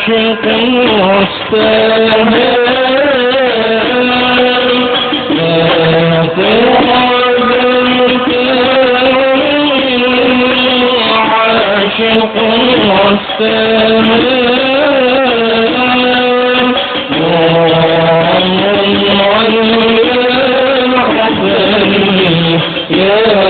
عاشق واستاهل عاشق واستاهل يا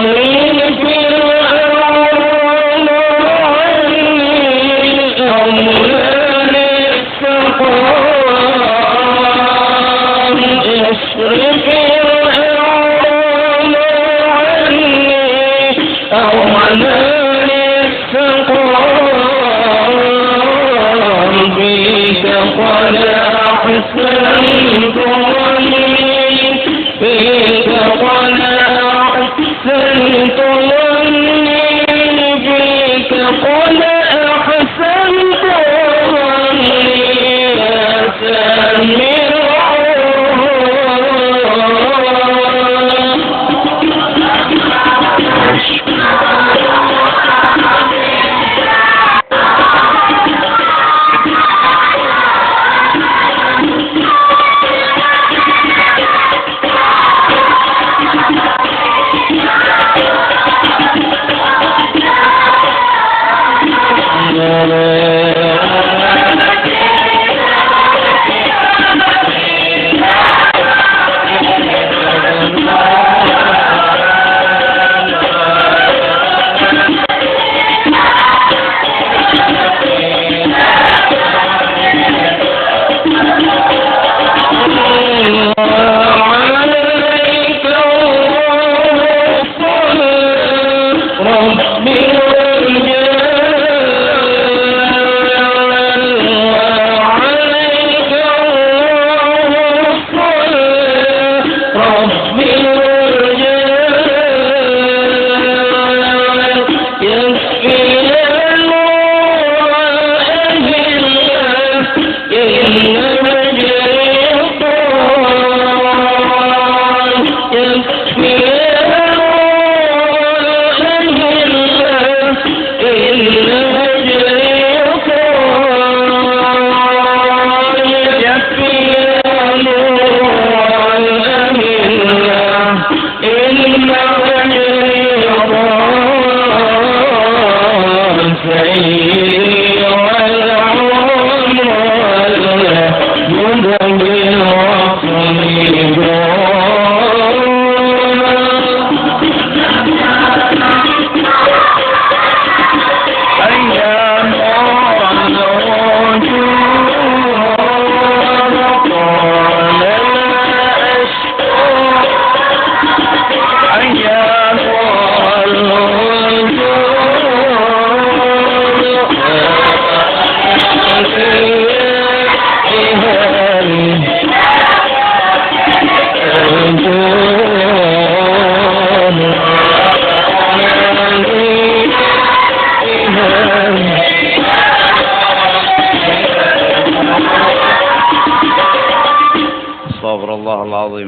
من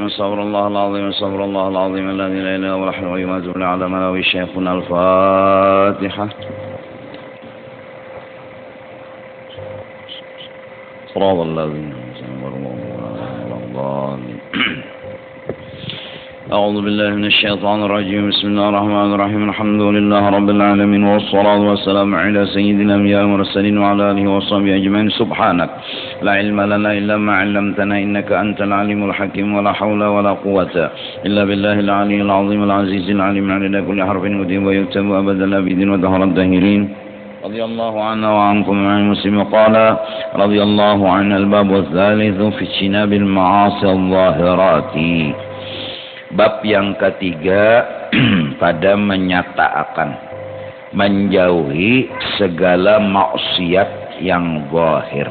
استغفر الله العظيم استغفر الله العظيم الذي لا إله إلا هو الحي القيوم وأتوب إليه على ملوي شيخنا الفاتحة. صراط الذين أعوذ بالله من الشيطان الرجيم. بسم الله الرحمن الرحيم. الحمد لله رب العالمين والصلاة والسلام على سيد الأنبياء والمرسلين وعلى آله وصحبه أجمعين. سبحانك لا علم لنا إلا ما علمتنا إنك أنت العليم الحكيم ولا حول ولا قوة إلا بالله العلي العظيم العزيز العليم عدد كل حرف ودين ويكتب أبدا الآبدين ودهر الداهرين. رضي الله عنا وعنكم وعن المسلمين. قال رضي الله عن الباب الثالث في اجتناب المعاصي الظاهرات. Bab yang ketiga pada menyatakan menjauhi segala maksiat yang zahir.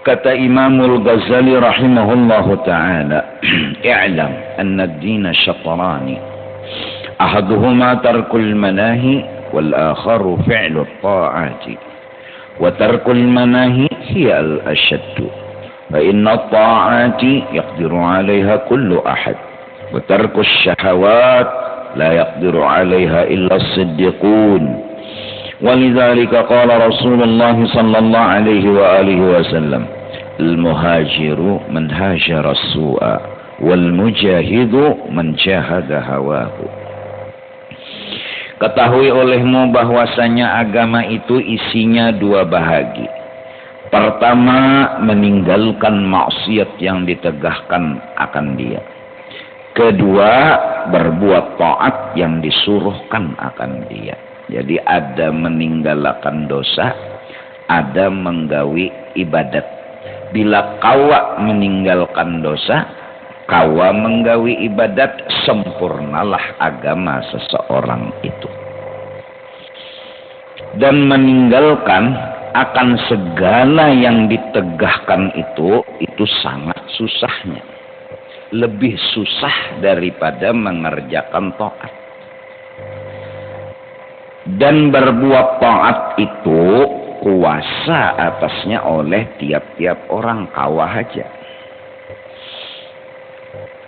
Kata Imamul Ghazali rahimahullahu ta'ala, i'lam anna ad-dina syatrani ahaduhuma tarkul manahi wal akharu fi'lu at-ta'ati wa tarkul manahi hiya al-ashaddu. فإن الطاعات يقدر عليها كل أحد وترك الشهوات لا يقدر عليها إلا الصديقون. ولذلك قال رسول الله صلى الله عليه وآله وسلم المهاجر من هاجر السوء والمجاهد من جاهد هواه. Ketahui olehmu bahwasanya agama itu isinya dua bahagi. Pertama, meninggalkan maksiat yang ditegahkan akan dia. Kedua, berbuat taat yang disuruhkan akan dia. Jadi ada meninggalkan dosa, ada menggawi ibadat. Bila kawa meninggalkan dosa, kawa menggawi ibadat, sempurnalah agama seseorang itu. Dan meninggalkan akan segala yang ditegahkan itu sangat susahnya. Lebih susah daripada mengerjakan taat. Dan berbuat taat itu kuasa atasnya oleh tiap-tiap orang, kawah aja.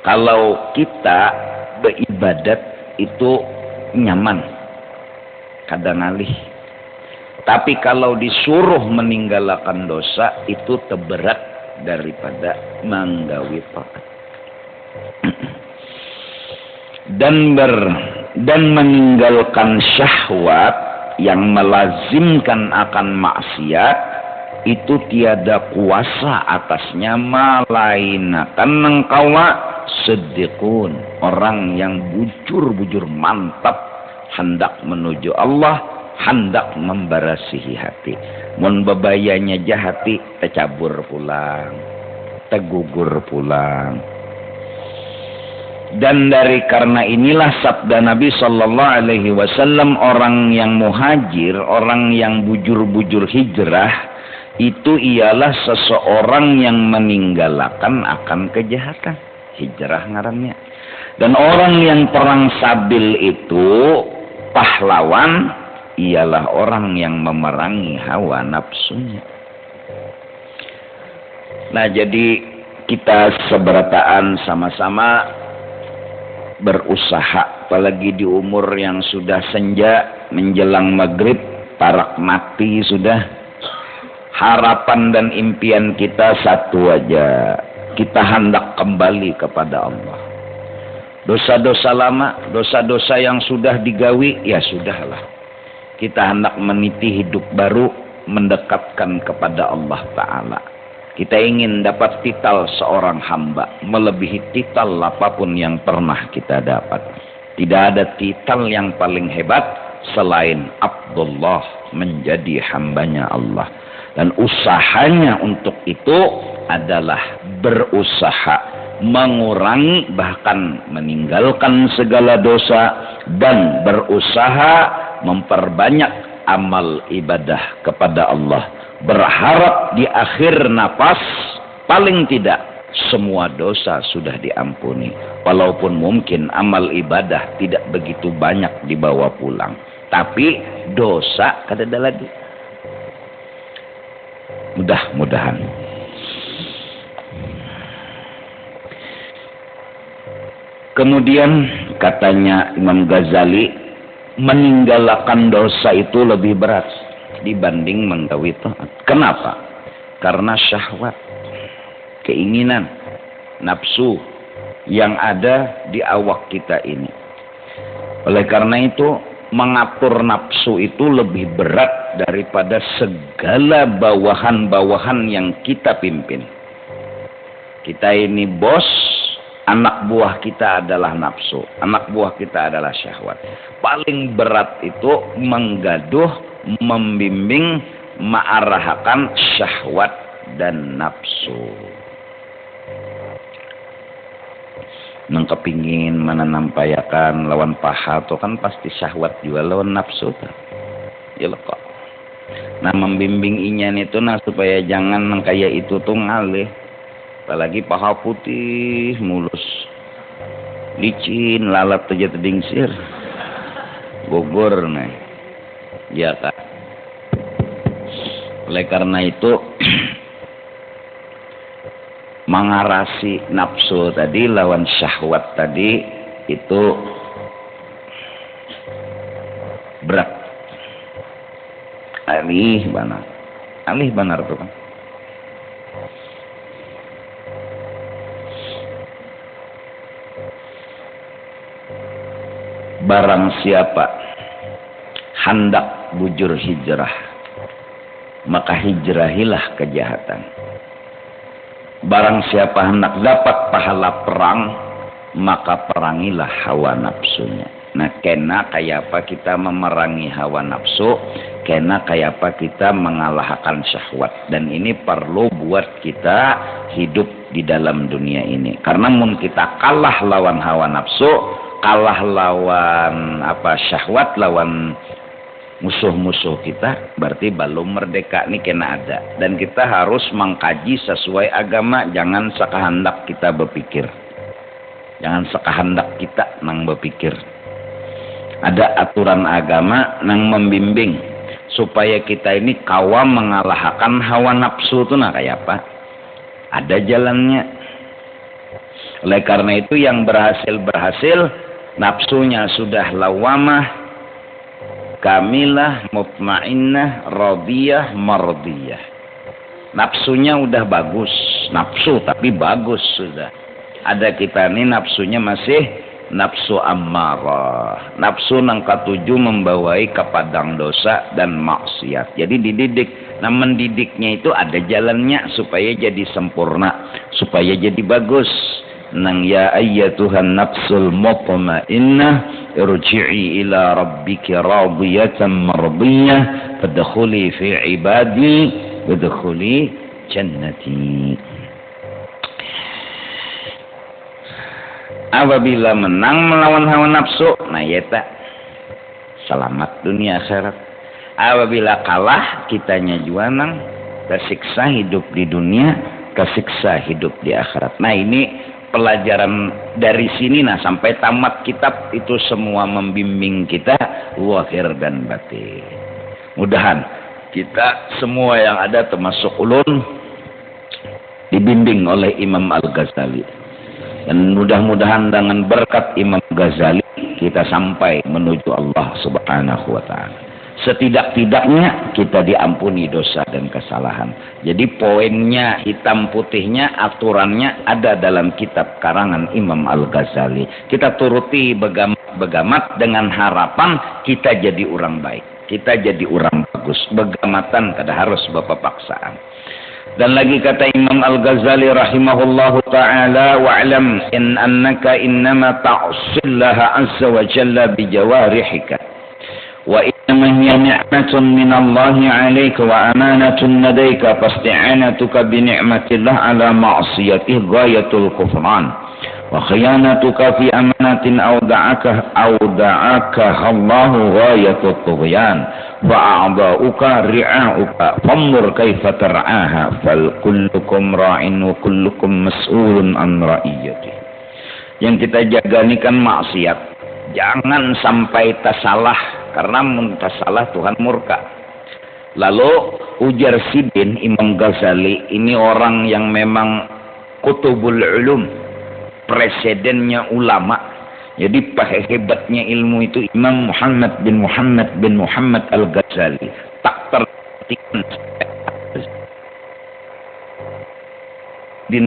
Kalau kita beribadat itu nyaman, kadang alih. Tapi kalau disuruh meninggalkan dosa itu terberat daripada menggawi taat. Dan meninggalkan syahwat yang melazimkan akan maksiat itu tiada kuasa atasnya melainkan engkaulah siddiqun, orang yang bujur-bujur mantap hendak menuju Allah, hendak memberasihi hati. Mun bebayanya jahati tercabur pulang, tegugur pulang. Dan dari karena inilah sabda Nabi sallallahu alaihi wasallam, orang yang muhajir, orang yang bujur-bujur hijrah itu ialah seseorang yang meninggalkan akan kejahatan. Hijrah ngarannya. Dan orang yang perang sabil itu pahlawan ialah orang yang memerangi hawa nafsunya. Nah, jadi kita seberataan sama-sama berusaha, apalagi di umur yang sudah senja menjelang maghrib, parak mati sudah. Harapan dan impian kita satu aja, kita hendak kembali kepada Allah. Dosa-dosa lama, dosa-dosa yang sudah digawi, ya sudahlah. Kita hendak meniti hidup baru, mendekatkan kepada Allah Ta'ala. Kita ingin dapat titel seorang hamba, melebihi titel apapun yang pernah kita dapat. Tidak ada titel yang paling hebat selain Abdullah, menjadi hambanya Allah. Dan usahanya untuk itu adalah berusaha mengurangi, bahkan meninggalkan segala dosa, dan berusaha memperbanyak amal ibadah kepada Allah, berharap di akhir nafas paling tidak semua dosa sudah diampuni, walaupun mungkin amal ibadah tidak begitu banyak dibawa pulang, tapi dosa kada ada lagi. Mudah-mudahan. Kemudian katanya Imam Ghazali, meninggalkan dosa itu lebih berat dibanding menggawi taat. Kenapa? Karena syahwat, keinginan, nafsu yang ada di awak kita ini. Oleh karena itu, mengatur nafsu itu lebih berat daripada segala bawahan-bawahan yang kita pimpin. Kita ini bos, anak buah kita adalah nafsu, anak buah kita adalah syahwat. Paling berat itu menggaduh, membimbing, mengarahkan syahwat dan nafsu. Nang kepingin menampayakan lawan paha itu kan pasti syahwat juga lawan nafsu kan. Ya kok. Nah membimbing inyan itu nah supaya jangan nang kayak itu tuh ngalih. Apalagi paha putih mulus, licin, lalat aja terdingsir, Bogor nih, ya kan. Oleh karena itu mengarasi nafsu tadi lawan syahwat tadi itu berat. Alih benar tuh kan. Barang siapa hendak bujur hijrah, maka hijrahilah kejahatan. Barang siapa hendak dapat pahala perang, maka perangilah hawa nafsunya. Nah, kena kayak apa kita memerangi hawa nafsu, kena kayak apa kita mengalahkan syahwat. Dan ini perlu buat kita hidup di dalam dunia ini. Karena mun kita kalah lawan hawa nafsu, kalah lawan syahwat, lawan musuh-musuh kita, berarti belum merdeka nih kena ada. Dan kita harus mengkaji sesuai agama, jangan sekahendak kita berpikir, jangan sekahendak kita nang berpikir. Ada aturan agama nang membimbing supaya kita ini kawam mengalahkan hawa nafsu itu nah kayak apa, ada jalannya. Oleh karena itu yang berhasil nafsunya sudah lawamah, kamilah, mutmainnah, radiyah, mardiyah. Nafsunya udah bagus, nafsu tapi bagus sudah. Ada kita nih nafsunya masih nafsu ammarah. Nafsu nang ketujuh membawai ke padang dosa dan maksiat. Jadi dididik. Nah mendidiknya itu ada jalannya supaya jadi sempurna, supaya jadi bagus. Nang ya ayyatuhan nafsul mutmainnah irji'i ila rabbiki radiyatan mardiyah fadkhuli fi ibadi wadkhuli jannati. Apabila menang melawan hawa nafsu, nah yeta selamat dunia akhirat. Apabila kalah, kitanya juanang kesiksa hidup di dunia, kesiksa hidup di akhirat. Nah ini pelajaran dari sini nah sampai tamat kitab itu semua membimbing kita zahir dan batin. Mudahan kita semua yang ada termasuk ulun dibimbing oleh Imam Al-Ghazali. Dan mudah-mudahan dengan berkat Imam Ghazali kita sampai menuju Allah Subhanahu wa taala. Setidak-tidaknya kita diampuni dosa dan kesalahan. Jadi poinnya hitam putihnya aturannya ada dalam kitab karangan Imam Al-Ghazali. Kita turuti begamat dengan harapan kita jadi orang baik. Kita jadi orang bagus. Begamatan kada harus bapak paksaan. Dan lagi kata Imam Al-Ghazali rahimahullahu ta'ala, wa'lam in annaka innama ta'sillaha azza wa jalla bijawarihika wa innama hiya ni'matun minallahi 'alaika wa amanatun ladayka fasti'anatuka bi ni'matillah ala ma'siyatihi ghayatul kufran wa khiyanatuka fi amanatin awda'aka Allahu ghayatut tughyan wa a'dha'uka ri'a'uka fanzur kaifa tar'aha fal kullukum ra'in wa kullukum mas'ulun an ra'iyatihi. Yang kita jaga ini kan maksiat, jangan sampai tasalah, karena mun tasalah Tuhan murka. Lalu ujar Sidin Imam Ghazali ini orang yang memang kutubul ulum, presidennya ulama. Jadi hebatnya ilmu itu Imam Muhammad bin Muhammad Al-Ghazali tak terhentikan di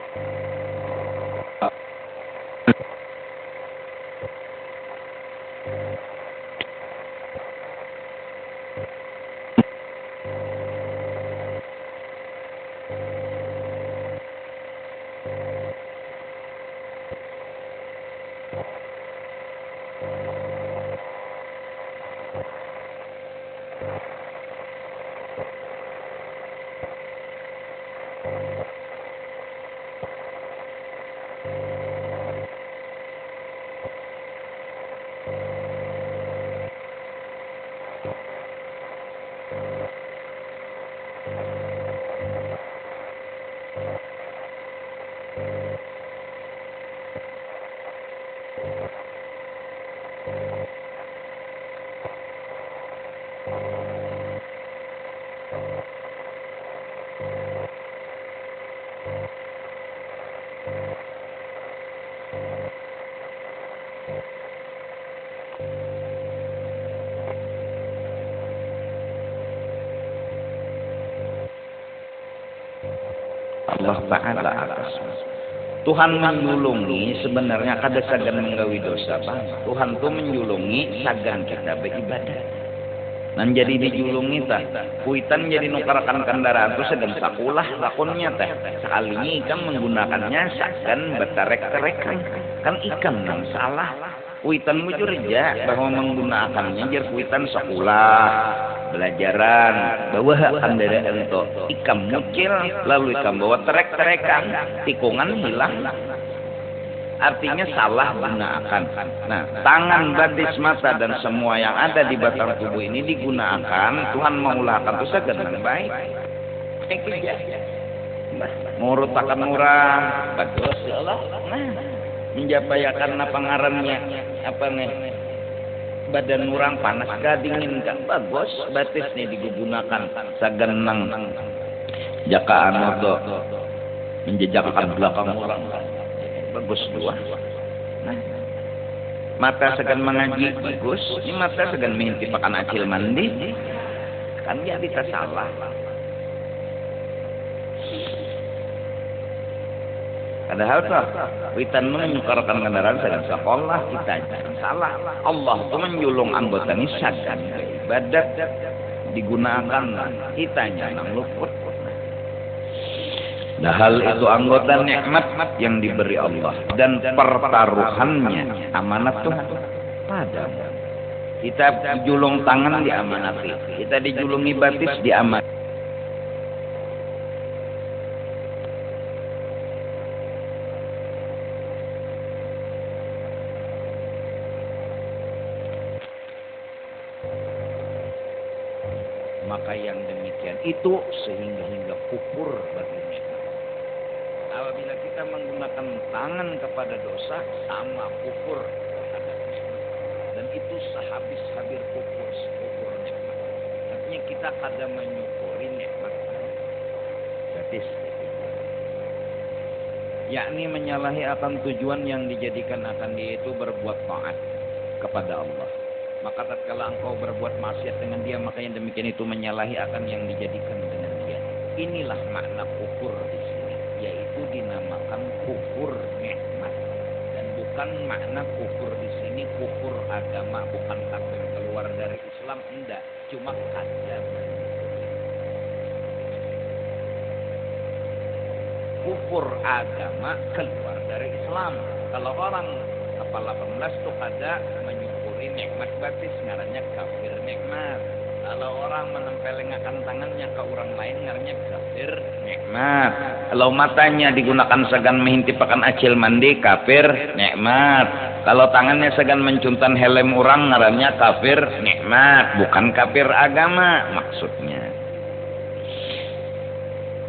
Allah Ta'ala atas. Tuhan menjulungi sebenarnya kada sagan menggawi dosa bang. Tuhan tuh menjulungi sagan kita beribadah. Nan jadi dijulungi tah. Kuitan jadi nukarakan kendaraan tuh sagan sakulah lakonnya tah. Sekalinya ikan menggunakannya sagan betarek-terekan. Kan ikan nang salah. Kuitan mujur aja bahwa menggunakannya jar kuitan sakulah. Belajaran bahwa kendaraan itu ikam mucil lalu ikam bawa terek-terekan tikungan hilang artinya salah gunakan. Nah tangan, batis, mata dan semua yang ada di batang tubuh ini digunakan Tuhan maulahkan itu segenang baik murutakan murah bagus ya Allah. Nah menjapayakan apa ngarannya apa nih badan orang panas gak dingin kan bagus batis nih digunakan sagenang jaka anodo menjejakkan belakang orang bagus dua. Nah mata segan mengaji bagus ini mata segan mengintip pakan acil mandi kan jadi tak salah. Padahal tuh witan menyukarkan kendaraan sedang sekolah kita salah. Allah tuh menjulung anggota ini sagan ibadat digunakan kitanya nang luput. Nah hal itu anggota nikmat yang diberi Allah dan pertaruhannya amanat Tuhan padamu. Kita dijulung tangan diamanati, kita dijulungi batis diamanati. Maka yang demikian itu sehingga kufur bagi nikmat. Apabila kita menggunakan tangan kepada dosa sama kufur terhadap nikmat. Dan itu sehabis-habis kufur nikmat. Artinya kita kada menyukuri nikmat. Gratis. Yakni menyalahi akan tujuan yang dijadikan akan dia itu berbuat taat kepada Allah. Maka tatkala engkau berbuat maksiat dengan dia, maka yang demikian itu menyalahi akan yang dijadikan dengan dia. Inilah makna kufur di sini, yaitu dinamakan kufur nikmat. Dan bukan makna kufur di sini kufur agama, bukan kafir keluar dari Islam, enggak. Cuma kada menyukuri. Kufur agama keluar dari Islam. Kalau orang kepala 18 tuh kada menyukuri nikmat batis ngarannya kafir nikmat. Kalau orang menempelengkan tangannya ke orang lain ngarannya kafir nikmat. Kalau matanya digunakan segan mengintipkan acil mandi kafir nikmat. Kalau tangannya segan mencuntan helm orang ngarannya kafir nikmat, bukan kafir agama maksudnya.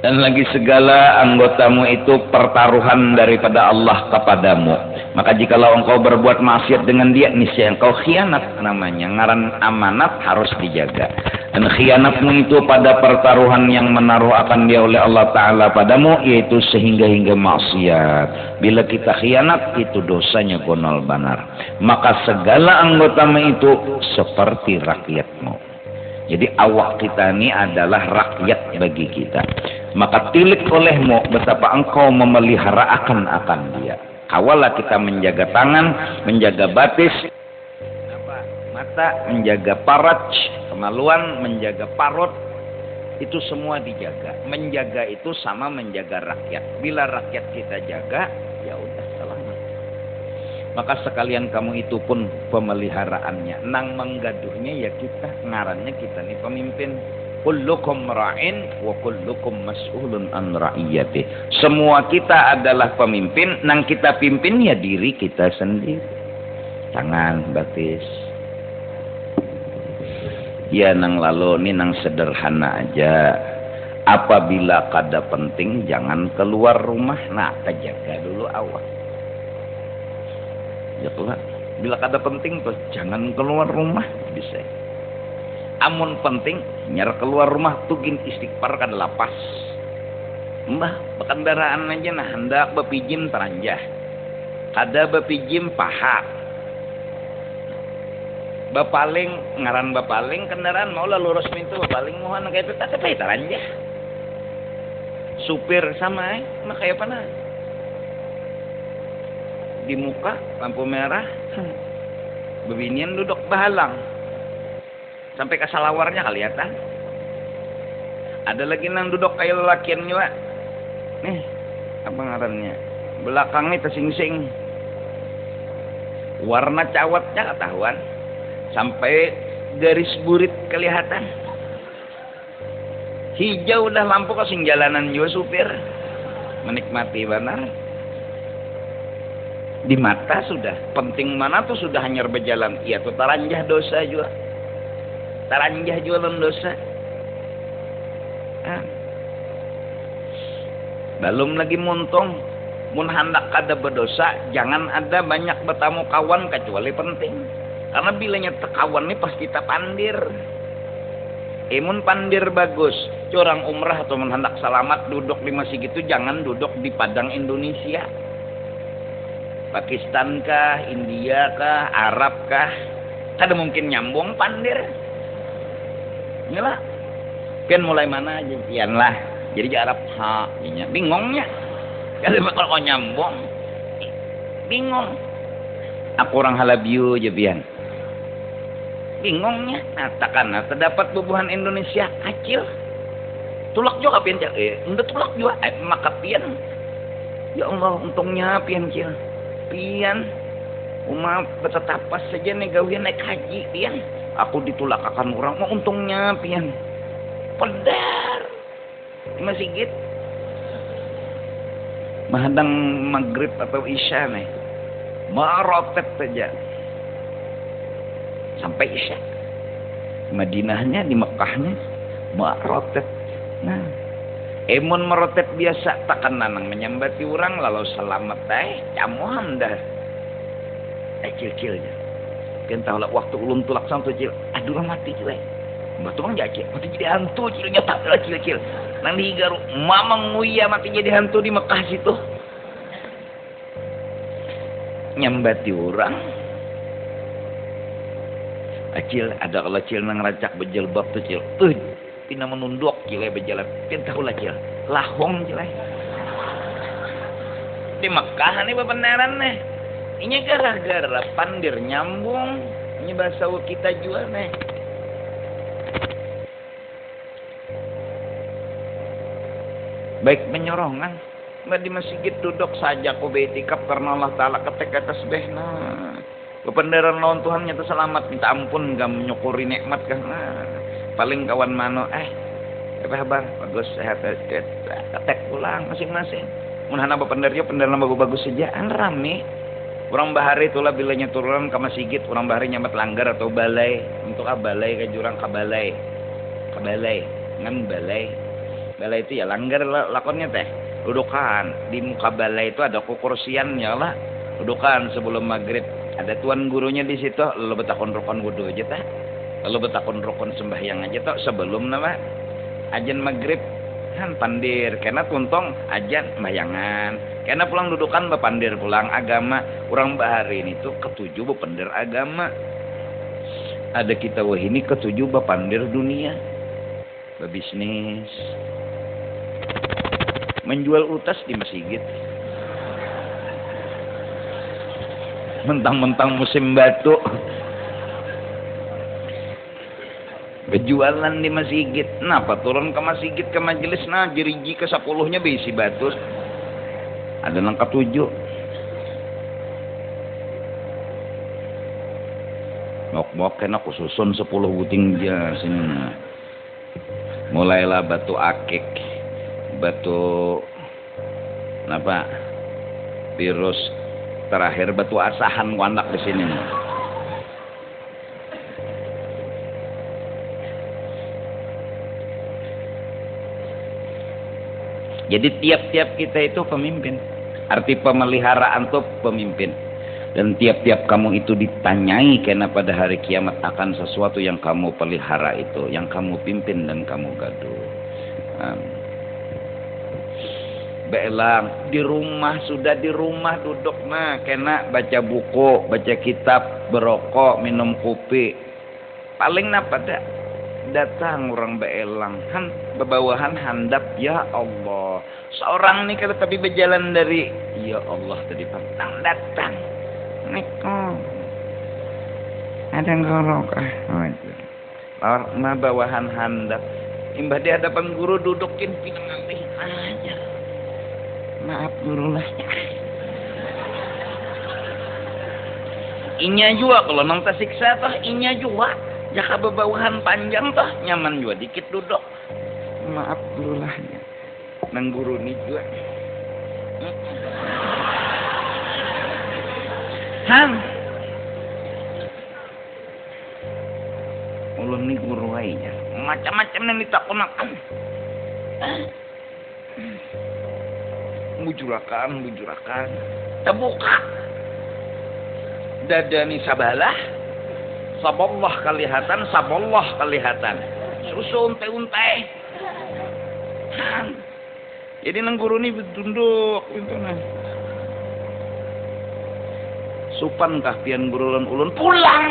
dan lagi segala anggotamu itu pertaruhan daripada Allah kepadamu. Maka jikalau engkau berbuat maksiat dengan dia, niscaya engkau khianat namanya. Ngaran amanat harus dijaga. Dan khianatmu itu pada pertaruhan yang menaruh akan dia oleh Allah Ta'ala padamu, yaitu sehingga maksiat. Bila kita khianat, itu dosanya gonol banar. Maka segala anggotamu itu seperti rakyatmu. Jadi awak kita ini adalah rakyat bagi kita. Maka tilik olehmu betapa engkau memelihara akan dia. Kawalah kita menjaga tangan, menjaga batis, mata, menjaga paraj, kemaluan, menjaga parut, itu semua dijaga. Menjaga itu sama menjaga rakyat. Bila rakyat kita jaga, ya udah selamat. Maka sekalian kamu itu pun pemeliharaannya. Nang menggaduhnya ya kita, ngarannya kita nih pemimpin. Kullukum ra'in wa kullukum mas'ulun an ra'iyati. Semua kita adalah pemimpin, nang kita pimpin ya diri kita sendiri. Tangan, batis. Ya nang lalu ini nang sederhana aja. Apabila kada penting jangan keluar rumah. Nah, terjaga dulu awak. Ya keluar. Bila kada penting tuh jangan keluar rumah bisa. Amun penting nyar keluar rumah tugin istighfar kada lapas. Mbah berkendaraan aja nah hendak bepijim teranjah. Kada bepijim paha. Bapaling ngaran bapaling kendaraan mau lah lurus pintu bapaling mohon kayak itu tak teranjah. Supir sama makanya apa nah? Di muka lampu merah bebinian duduk bahalang sampai ke salawarnya kelihatan. Ada lagi nang duduk kayak lelakian juga nih apa ngarannya belakangnya tersing-sing warna cawatnya ketahuan sampai garis burit kelihatan hijau udah lampu kasing jalanan juga supir menikmati benar. Di mata sudah penting mana tuh sudah hanyar berjalan. Iya tuh taranjah dosa juga. Taranjah juga dosa. Belum lagi muntung. Mun hendak kada berdosa, jangan ada banyak bertamu kawan kecuali penting. Karena bilanya kawan ini pas kita pandir. Mun pandir bagus. Curang umrah atau mun hendak selamat duduk di masjid itu jangan duduk di Padang Indonesia. Pakistan kah, India kah, Arab kah, kada mungkin nyambung pandir. Inilah, pian mulai mana aja, pian lah. Jadi Arab ha, bingungnya. Kada bakal nyambung, bingung. Aku orang Halabiu aja pian. Bingungnya, katakan, terdapat bubuhan Indonesia kecil. Tulak juga pian, udah tulak juga, maka pian. Ya Allah, untungnya pian kecil. Pian umat betetapas saja nih gawian naik haji pian aku ditulak akan orang mau untungnya pian pedar masjid mahadang maghrib atau isya nih marotet saja sampai isya Madinahnya di Mekahnya marotet. Nah emun merotet biasa takkan nanang menyambati orang lalu selamat camuhan dah cil-cilnya kan tahu lah waktu ulun tulak sampai cil aduh mati cil batu mang jacil mati jadi hantu cilnya tak lah cil nang digaru mamang nguya mati jadi hantu di Mekah situ nyambati orang acil ada kalau cil nang racak bejelbab tuh cil pina menunduk cilai berjalan pian tahu lah cil lahong cilai di Mekah nih bebenaran nih ini gara-gara pandir nyambung ini bahasa kita juga nih baik menyorongan mbak di masjid duduk saja ku betikap karena Allah Ta'ala ketek atas behna bebenaran lawan Tuhan nyata selamat minta ampun gak menyukuri nikmat kan paling kawan mano apa kabar bagus sehat ketek pulang masing-masing mun hana bependernya penderan bagus saja rame orang bahari itulah bilanya turun ke masjid orang bahari nyamat langgar atau balai untuk balai ke jurang ke balai ngan balai balai itu ya langgar lakonnya teh. Dudukan di muka balai itu ada kursiannya lah. Dudukan sebelum maghrib. Ada tuan gurunya di situ. Lalu betakon rukun wudu aja teh. Lalu betakon rukun sembahyang aja teh sebelum nama ajan maghrib. Kan pandir karena tuntong ajan bayangan karena pulang dudukan bepandir pulang agama orang bahari ini tuh ketujuh bepandir agama ada kita wah ini ketujuh bepandir dunia bebisnis menjual utas di masjid mentang-mentang musim batu berjualan di masjid. Kenapa turun ke masjid ke majelis nah jeriji ke 10-nya bisi batus. Ada nang ke-7. Mok-mok kena aku susun 10 buting ja sini. Mulailah batu akik, batu apa? Virus terakhir batu asahan wanak di sini. Jadi tiap-tiap kita itu pemimpin. Arti pemeliharaan itu pemimpin. Dan tiap-tiap kamu itu ditanyai karena pada hari kiamat akan sesuatu yang kamu pelihara itu. Yang kamu pimpin dan kamu gaduh. Belang di rumah sudah di rumah duduk nah kena baca buku, baca kitab, berokok, minum kopi. Paling napa dah datang orang beelang kan bebawahan handap ya Allah seorang nih kalau tapi berjalan dari ya Allah tadi datang Assalamualaikum ada ngorok orang bawahan handap imbah di hadapan guru dudukin pinangapih aja maaf guru lah inya juga kalau nang tersiksa toh inya juga jaka bebawahan panjang toh nyaman juga dikit duduk maaf dulu lah nang guru ni juga Han ulun ni guru aja macam-macam yang ditakunakan bujurakan terbuka dada ni sabalah saballah kelihatan susu untai jadi nang guru ni bertunduk gitu nah supan kah pian guru ulun pulang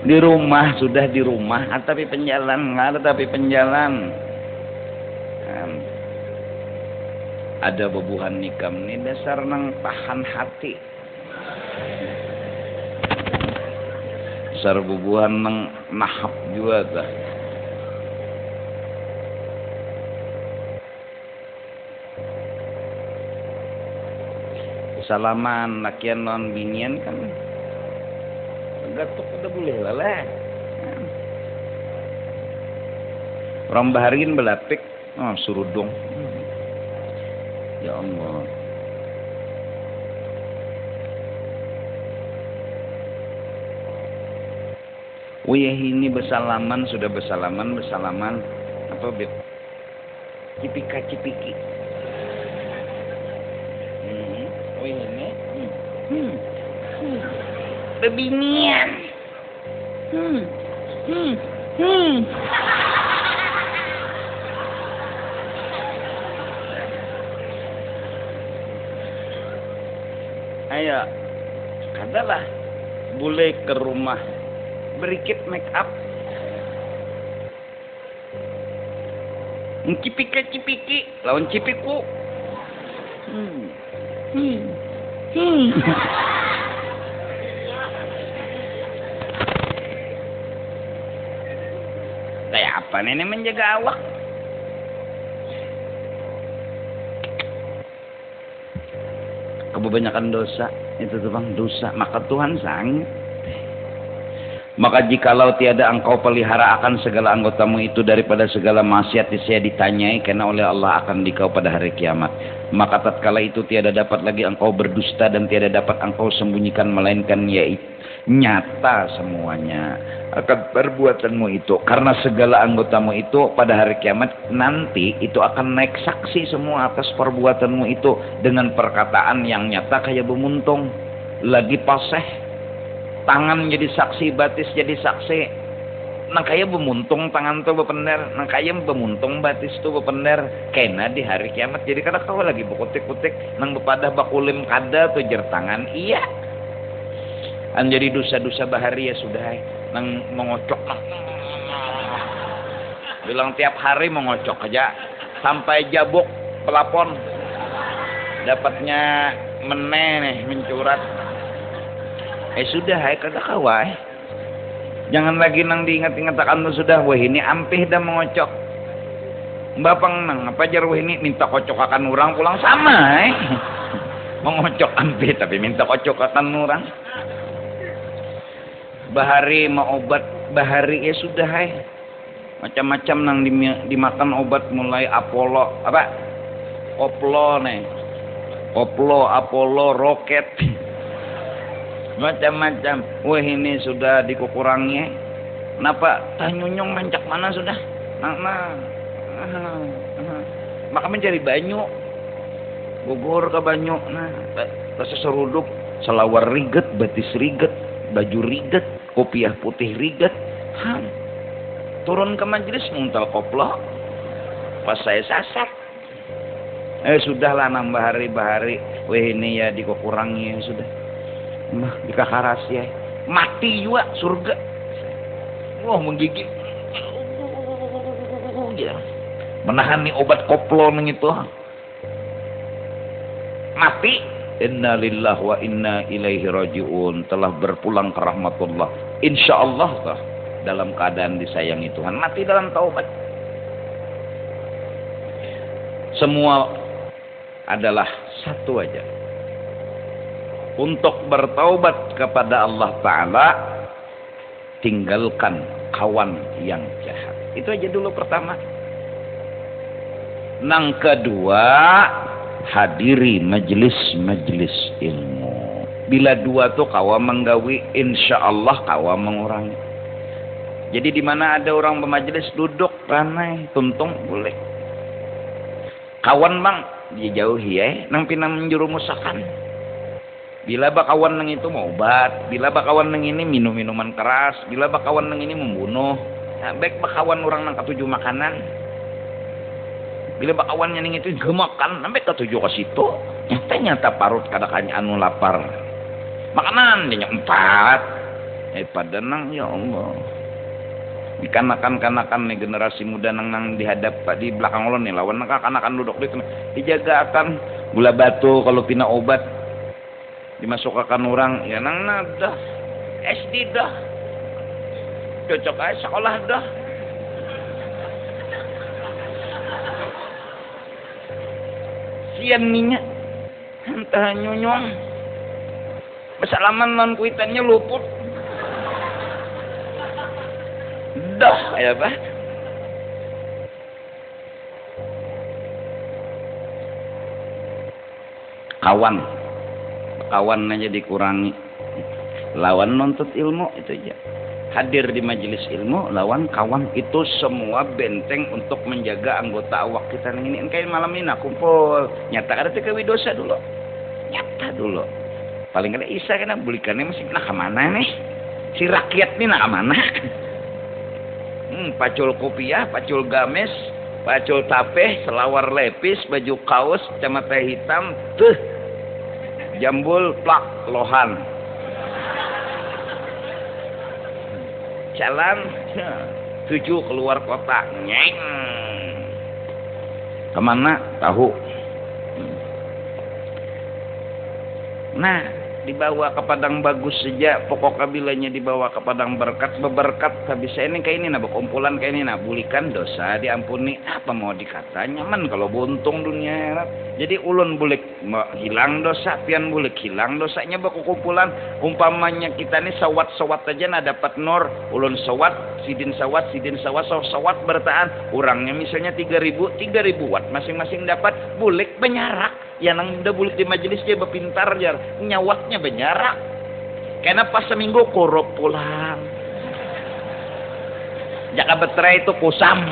di rumah sudah di rumah tapi penjalan nggak ada tapi penjalan ada bebuhan nikam ni dasar nang tahan hati dasar bebuhan nang nahap juga dah salaman lakian non binian kan gatuk udah boleh lah orang baharin belapik suruh dong ya Allah wih ini bersalaman sudah bersalaman apa beb cipika-cipiki wih ini bebinian ayo katalah boleh ke rumah berikit make up cipika-cipiki lawan cipiku kayak apa nenek menjaga awak kebanyakan dosa itu tuh bang dosa maka Tuhan sang Maka jikalau tiada engkau pelihara akan segala anggotamu itu daripada segala maksiat, saya ditanyai karena oleh Allah akan dikau pada hari kiamat. Maka tatkala itu tiada dapat lagi engkau berdusta dan tiada dapat engkau sembunyikan, melainkan yaitu nyata semuanya akan perbuatanmu itu. Karena segala anggotamu itu pada hari kiamat nanti itu akan naik saksi semua atas perbuatanmu itu dengan perkataan yang nyata kayak bemuntung lagi paseh. Tangan jadi saksi, batis jadi saksi. Nang kaya bemuntung tangan tuh bepener, nang kaya bemuntung batis tuh bepener. Kena di hari kiamat jadi kada kau lagi bekutik-kutik nang bepadah bakulim kada tuh jer tangan. Iya. An jadi dosa-dosa bahari ya sudah. Nang mengocok nang. Bilang tiap hari mengocok aja sampai jabuk pelapon. Dapatnya meneh mencurat. Sudah, kada kawai. Jangan lagi nang diingat-ingat akan sudah. Wah ini ampih dah mengocok. Bapang nang apa jar wah ini minta kocok akan orang pulang sama. Mengocok ampih tapi minta kocok akan orang. Bahari mau obat bahari ya sudah. Macam-macam nang dimakan obat mulai Apollo apa? Oplo nih. Oplo, Apollo, roket. Macam-macam. Wah ini sudah dikukurangi. Kenapa? Tanyunyong mancak mana sudah? Maka mencari banyu. Gugur ke banyu. Nah, rasa seruduk. Selawar riget, batis riget, baju riget, kopiah putih riget. Turun ke majelis muntal koplo. Pas saya sasak. Sudahlah nambah hari-bahari. Wah ini ya dikukurangi sudah. Mah dikakaras ya mati juga surga. Wah menggigit ya. Menahan nih obat koplo neng itu mati. Inna lillahi wa inna ilaihi rajiun. Telah berpulang ke rahmatullah insyaallah tah dalam keadaan disayangi Tuhan, mati dalam taubat. Semua adalah satu aja, untuk bertaubat kepada Allah Ta'ala, tinggalkan kawan yang jahat. Itu aja dulu pertama. Nang kedua, hadiri majelis-majelis ilmu. Bila dua tuh kawa menggawi, insya Allah kawa mengurangi. Jadi di mana ada orang bermajelis duduk ranai, tuntung boleh. Kawan bang, dijauhi ya, nang pinang menjurumusakan. Bila bakawan neng itu mau obat, bila bakawan neng ini minum minuman keras, bila bakawan neng ini membunuh, nah, baik bakawan orang nang ketujuh makanan. Bila bakawan neng itu gemakan, sampai ketujuh ke situ, nyata parut kadang anu lapar. Makanan dia 4. Pada nang ya Allah. Dikanakan-kanakan nih generasi muda nang dihadap di belakang lo nih lawan nang kanakan duduk di dijaga akan gula batu kalau pina obat. Dimasukkan orang ya nang dah SD dah cocok aja sekolah dah sian minyak entah nyonyong bersalaman non kuitannya luput dah ya apa kawan aja dikurangi, lawan nuntut ilmu itu aja. Hadir di majelis ilmu, lawan kawan, itu semua benteng untuk menjaga anggota awak kita ini. Kayak malam ini nak kumpul, nyata ada teka widosa dulu, nyata dulu. Paling kada isa kena bulikannya masih nak kemana nih? Si rakyat nih nak kemana? Pacul kopiah, pacul games, pacul tape, selawar lepis, baju kaos, kacamata hitam, tuh. Jambul plak lohan jalan 7 keluar kota nyeng kemana tahu. Nah dibawa ke padang bagus saja, pokok kabilanya dibawa ke padang berkat, beberkat habis ini kayak ini nah kumpulan kayak ini nah bulikan dosa diampuni, apa mau dikata nyaman kalau buntung dunia. Jadi ulun bulik hilang dosa, pian bulik hilang dosanya baku kumpulan. Umpamanya kita nih sawat aja nah dapat nur, ulun sawat sidin sawat sawat bertahan, orangnya misalnya 3.000 watt masing-masing dapat, bulik benyarak. Ya nang udah bulik di majelis dia berpintar jar nyawatnya benyarak karena pas seminggu korup pulang jaka baterai itu kusam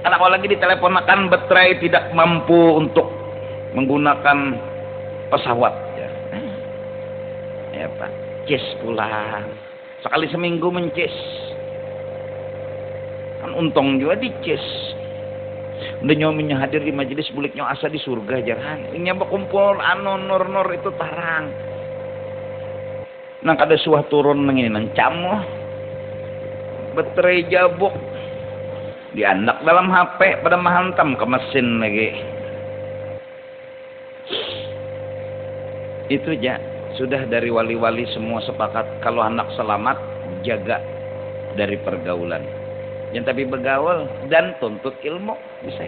karena kalau lagi diteleponakan baterai tidak mampu untuk menggunakan pesawat ya Pak cis pulang sekali seminggu mencis kan untung juga dicis. Udah nyominya hadir di majelis buliknya asa di surga jangan. Ini berkumpul nur itu tarang. Nang kada suah turun nang ini nang camu. Baterai jabuk. Diandak dalam HP pada mahantam ke mesin lagi. Itu aja. Sudah dari wali-wali semua sepakat kalau anak selamat jaga dari pergaulan. Yang tapi begaul dan tuntut ilmu bisa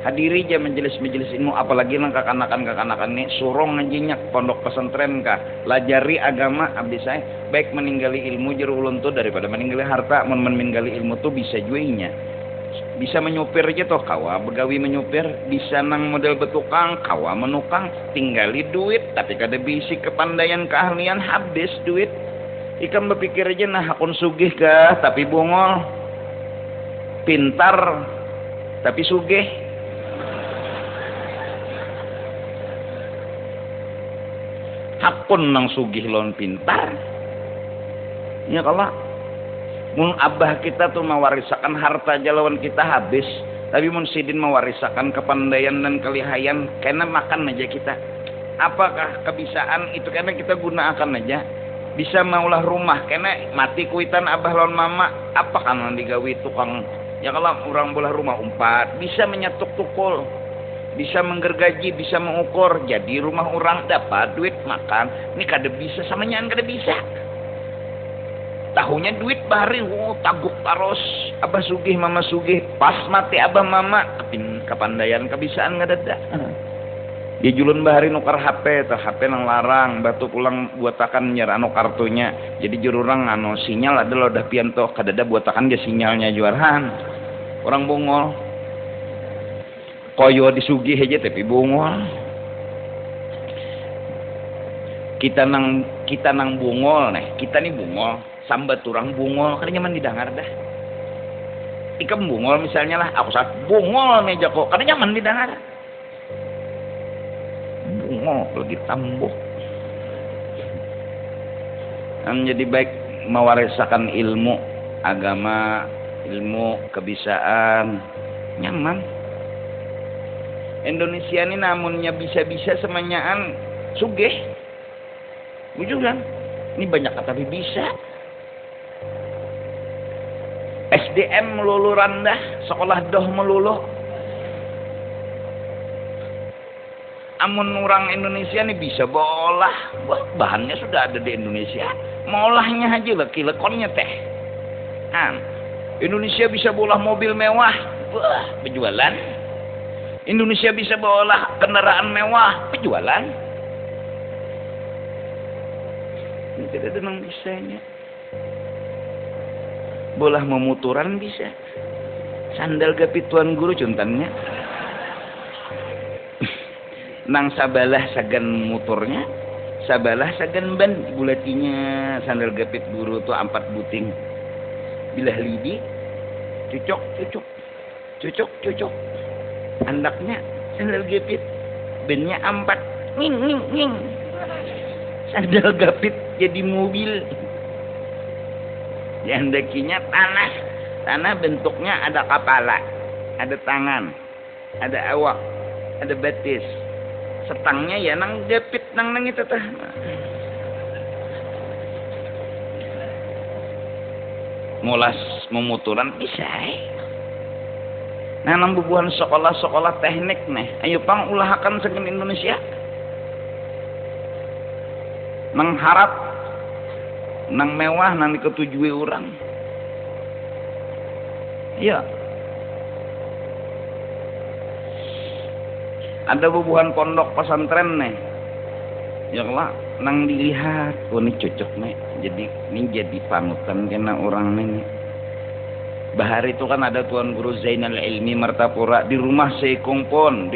hadiri aja majelis ilmu apalagi nang kakanakan ini surong ngajinya pondok pesantren kah lajari agama abdi saya baik meninggali ilmu jero ulun tuh daripada meninggali harta meninggali ilmu tuh bisa juinya bisa menyupir aja toh kawa begawi menyupir bisa nang model betukang kawa menukang tinggali duit tapi kada bisi kepandaian keahlian habis duit ikan berpikir aja nah akun sugih kah tapi bungol pintar tapi sugih hakun nang sugih lon pintar ya kalau mun abah kita tuh mewarisakan harta jalawan kita habis tapi mun sidin mewarisakan kepandaian dan kelihayan karena makan aja kita apakah kebisaan itu karena kita gunakan aja bisa maulah rumah karena mati kuitan abah lon mama apa kan digawi tukang ya kalau orang bola rumah umpat bisa menyetuk tukul bisa menggergaji bisa mengukur jadi rumah orang dapat duit makan ini kada bisa sama nyan kada bisa tahunya duit bahari taguk taros abah sugih mama sugih pas mati abah mama kepandaian kebisaan kada ada dia julun bahari nukar HP nang larang batu pulang buatakan nyer anu kartunya jadi jururang anu sinyal adalah udah pianto kadada buatakan dia sinyalnya juaran orang bungol koyo disugih aja tapi bungol kita nang bungol nih kita nih bungol sambat turang bungol kan nyaman didengar dah ikam bungol misalnya lah aku saat bungol nih jako kan nyaman didengar bungol lagi tambuk kan jadi baik mewarisakan ilmu agama ilmu kebisaan nyaman Indonesia ini namunnya bisa-bisa semanyaan sugih bujuran ini banyak tapi bisa SDM melulu rendah sekolah doh melulu amun orang Indonesia ini bisa bolah bahannya sudah ada di Indonesia molahnya aja lekonnya teh Indonesia bisa bolah mobil mewah penjualan Indonesia bisa bolah kendaraan mewah penjualan ini tidak ada yang bisanya bolah memuturan bisa sandal gapi tuan guru contohnya nang sabalah sagan motornya sabalah sagan ban bulatinya sandal gapit guru tuh 4 buting bilah lidi cucuk andaknya sandal gapit bannya 4 nging sandal gapit jadi mobil yang dakinya tanah bentuknya ada kepala ada tangan ada awak ada batis setangnya ya nang gapit nang itu tah ngulas memuturan bisa nah nang bubuhan sekolah teknik nih ayo pang ulahakan saking Indonesia nang harap, nang mewah, nang diketujui orang. Iya. Ada bubuhan pondok pesantren nih. Ya Allah, nang dilihat, oh ini cocok nih. Ini jadi panutan kena orang nih. Bahar itu kan ada Tuan Guru Zainal Ilmi Martapura, di rumah seekong pon,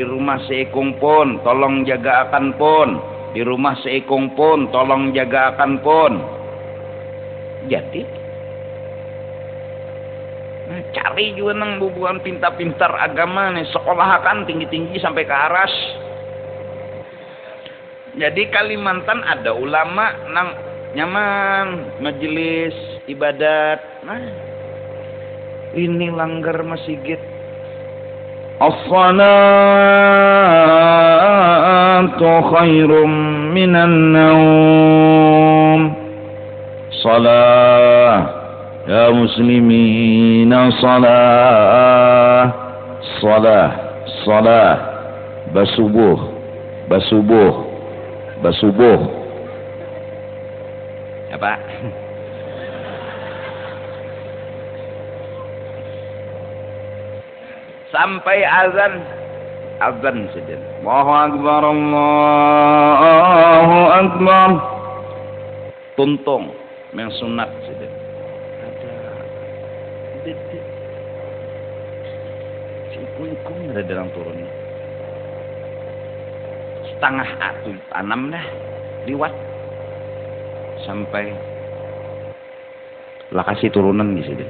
tolong jaga akan pon, di rumah seekong pon, tolong jaga akan pon. Jadi, cari juga nang bubuhan pintar-pintar agama nih, sekolah akan tinggi-tinggi sampai ke aras. Jadi Kalimantan ada ulama nang nyaman, majelis ibadat. Nah, ini langgar masjid. As-salatu khairum minan naum. Salah ya muslimin, salah. Basubuh. Apa? Sampai azan sedih. Allahu akbar, Allahu akbar. Tuntung yang sunat sedih. Ada si ikung ada dalam turunnya. Setengah atuh tanam dah liwat sampai lokasi turunan di sini.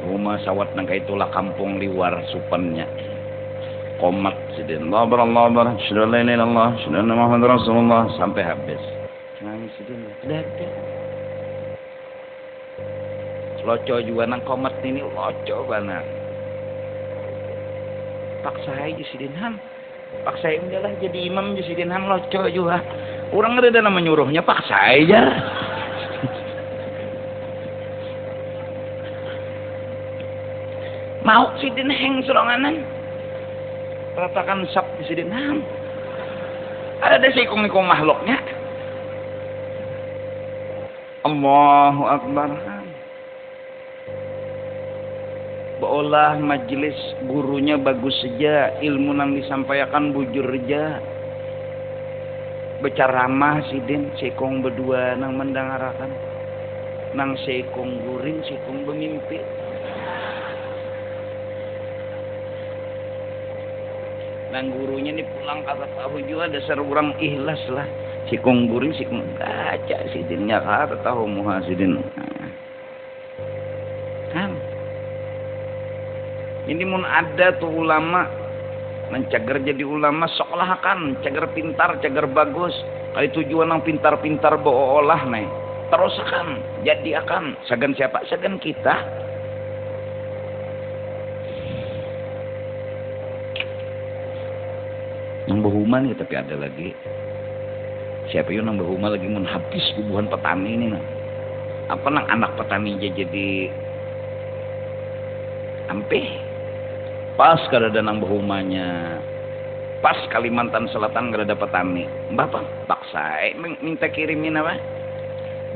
Rumah sawat nang itulah kampung liwar supannya. Komat sidin. Allah syada la ilaha illallah, syada Muhammad Rasulullah sampai habis. Nangis sidin. Dada. Loco juga nang komat ini loco banget. Paksa aja sidin Han. Paksa aja lah jadi imam di sidin Han loco juga. Orang ada nama nyuruhnya paksa aja. Mau sidin heng seronganan ratakan sap di sidin ham ada seikong-ikong makhluknya. Allahu akbar. Beolah majelis gurunya bagus saja, ilmu yang disampaikan bujur saja, berceramah sidin seikong berdua nang mendangarakan nang seikong guring seikong bermimpi. Nang gurunya ini pulang kata tahu juga dasar orang ikhlas lah. Sikung guring sikung kaca sidinnya kata tahu muhasidin. Kan? Ini mun ada tuh ulama mencagar jadi ulama sekolah kan, cagar pintar, cagar bagus. Kali tujuan yang pintar-pintar beolah nih. Terus akan jadi akan sagan siapa? Sagan kita. Nang bahuman ya, tapi ada lagi siapa yun nang bahuma lagi mun habis bubuhan petani ini nah. Apa nang anak petani jadi ampe pas kada ada nang bahumanya pas Kalimantan Selatan kada ada petani bapak paksa minta kirimin apa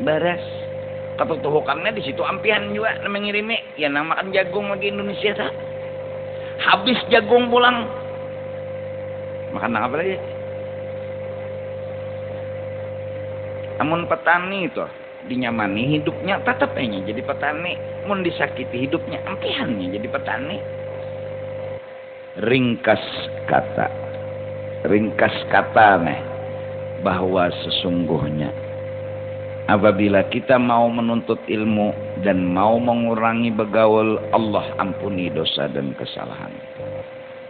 beras ketutuhukannya di situ ampian juga mengirimi ya nang makan jagung lagi Indonesia tak habis jagung pulang makan apa lagi? Amun petani itu dinyamani hidupnya tetap aja jadi petani. Mun disakiti hidupnya ampihannya jadi petani. Ringkas kata nih bahwa sesungguhnya apabila kita mau menuntut ilmu dan mau mengurangi begaul, Allah ampuni dosa dan kesalahan.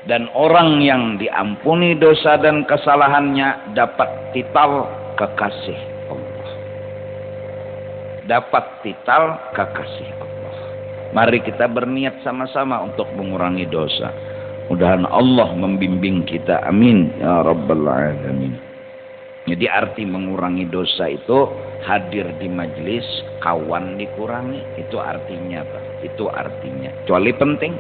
Dan orang yang diampuni dosa dan kesalahannya dapat titel kekasih Allah. Dapat titel kekasih Allah. Mari kita berniat sama-sama untuk mengurangi dosa. Mudah-mudahan Allah membimbing kita. Amin. Ya Rabbal Alamin. Jadi arti mengurangi dosa itu hadir di majelis, kawan dikurangi. Itu artinya apa? Itu artinya. Kecuali penting.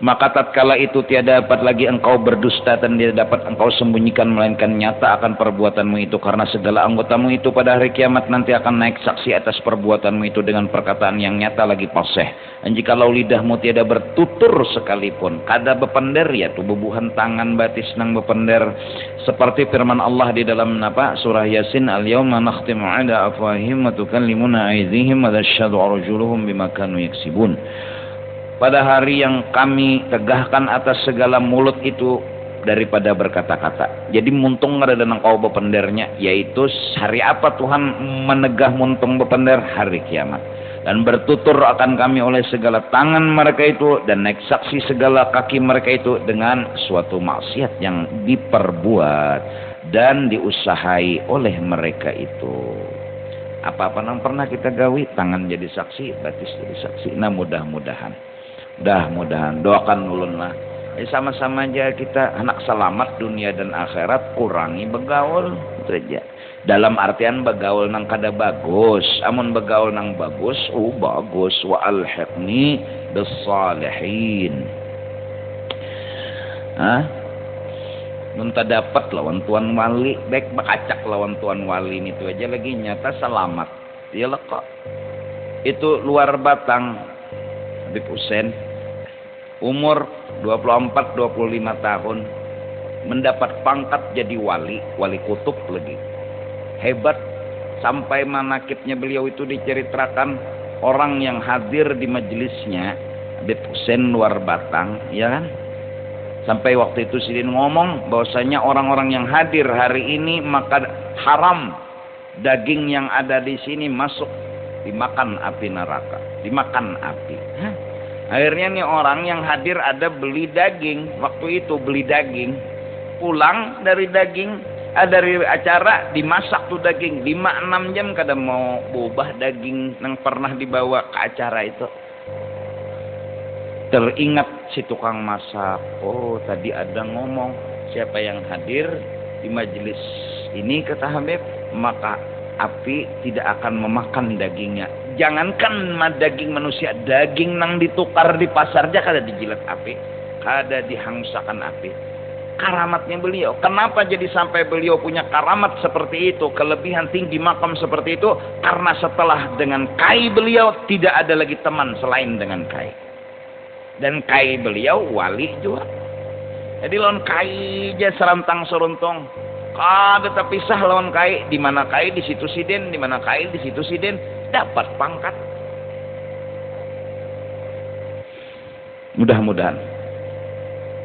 Maka tatkala itu tiada dapat lagi engkau berdusta dan tidak dapat engkau sembunyikan melainkan nyata akan perbuatanmu itu, karena segala anggotamu itu pada hari kiamat nanti akan naik saksi atas perbuatanmu itu dengan perkataan yang nyata lagi paseh. Dan jikalau lidahmu tiada bertutur sekalipun kada bepender ya tubuhan tangan batis nang bepender, seperti firman Allah di dalam surah Yasin, al-yauma nakhtimu ala afwahihim wa tukallimuna aydihim wa tashhadu arjuluhum bima kanu yaksibun. Pada hari yang kami tegahkan atas segala mulut itu daripada berkata-kata. Jadi muntung ada dan engkau bependernya, yaitu hari apa Tuhan menegah muntung bepender? Hari kiamat. Dan bertutur akan kami oleh segala tangan mereka itu, dan naik saksi segala kaki mereka itu dengan suatu maksiat yang diperbuat dan diusahai oleh mereka itu. Apa-apa yang pernah kita gawi, tangan jadi saksi, batis jadi saksi. Nah mudah-mudahan doakan ulun lah. Sama-sama aja kita anak selamat dunia dan akhirat, kurangi begaul saja. Dalam artian begaul nang kada bagus, amun begaul nang bagus, bagus. Wa alhiqni bis salihin. Nunta dapat lawan tuan wali, baik bakacak lawan tuan wali itu aja lagi nyata selamat. Iyalah kok. Itu luar batang Habib Hussein, umur 24-25 tahun, mendapat pangkat jadi wali kutub lagi. Hebat, sampai manakibnya beliau itu diceritakan orang yang hadir di majelisnya Habib Hussein luar batang, ya kan? Sampai waktu itu Sidin ngomong bahwasanya orang-orang yang hadir hari ini maka haram daging yang ada di sini masuk dimakan api neraka, dimakan api. Akhirnya nih orang yang hadir ada beli daging, waktu itu beli daging, pulang dari daging, dari acara dimasak tuh daging 5-6 jam kada mau bobah daging yang pernah dibawa ke acara itu. Teringat si tukang masak, oh tadi ada ngomong siapa yang hadir di majelis ini kata Habib, maka api tidak akan memakan dagingnya. Jangankan daging manusia, daging nang ditukar di pasar aja kada dijilat api, kada dihangsakan api. Karamatnya beliau, kenapa jadi sampai beliau punya karamat seperti itu, kelebihan tinggi makam seperti itu? Karena setelah dengan kai beliau tidak ada lagi teman selain dengan kai. Dan kai beliau wali juga. Jadi lawan kai aja serantang seruntong. Kada terpisah lawan kai. Di mana kai di situ Sidin, di mana kai di situ Sidin, dapat pangkat. Mudah-mudahan